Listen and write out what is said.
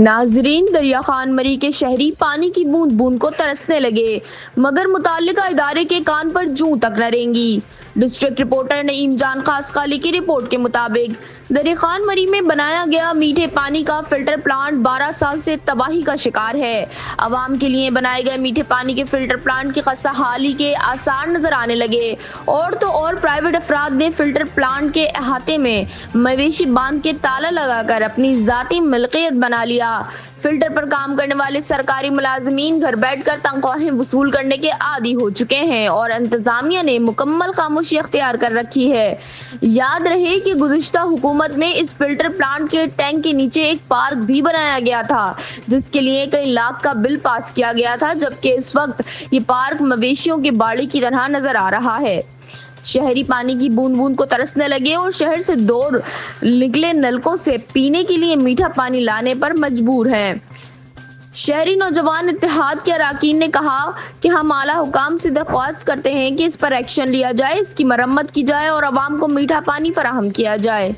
नाजरीन, दरिया खान मरी के शहरी पानी की बूंद बूंद को तरसने लगे, मगर मुताल्लिका इदारे के कान पर जूं तक न रेंगी। डिस्ट्रिक्ट रिपोर्टर नईम जान खासकाली की रिपोर्ट के मुताबिक दरिया खान मरी में बनाया गया मीठे पानी का फिल्टर प्लांट 12 साल से तबाही का शिकार है। आवाम के लिए बनाए गए मीठे पानी के फिल्टर प्लांट की खस्ताहाली के आसार नजर आने लगे। और तो और प्राइवेट अफराद ने फिल्टर प्लांट के अहाते में मवेशी बांध के ताला लगाकर अपनी जाती मिल्कियत बना लिया। फिल्टर पर काम करने वाले सरकारी मुलाजमीन घर बैठकर तनख्वाहें वसूल करने के आदी हो चुके हैं और इंतजामिया ने मुकम्मल खामोशी अख्तियार कर रखी है। याद रहे कि गुज़िश्ता हुकूमत में इस फिल्टर प्लांट के टैंक के नीचे एक पार्क भी बनाया गया था, जिसके लिए कई लाख का बिल पास किया गया था, जबकि इस वक्त ये पार्क मवेशियों के बाड़े की तरह नजर आ रहा है। शहरी पानी की बूंद बूंद को तरसने लगे और शहर से दूर निकले नलकों से पीने के लिए मीठा पानी लाने पर मजबूर हैं। शहरी नौजवान इत्तेहाद के अरकान ने कहा कि हम आला हुकाम से दरख्वास्त करते हैं कि इस पर एक्शन लिया जाए, इसकी मरम्मत की जाए और आवाम को मीठा पानी फराहम किया जाए।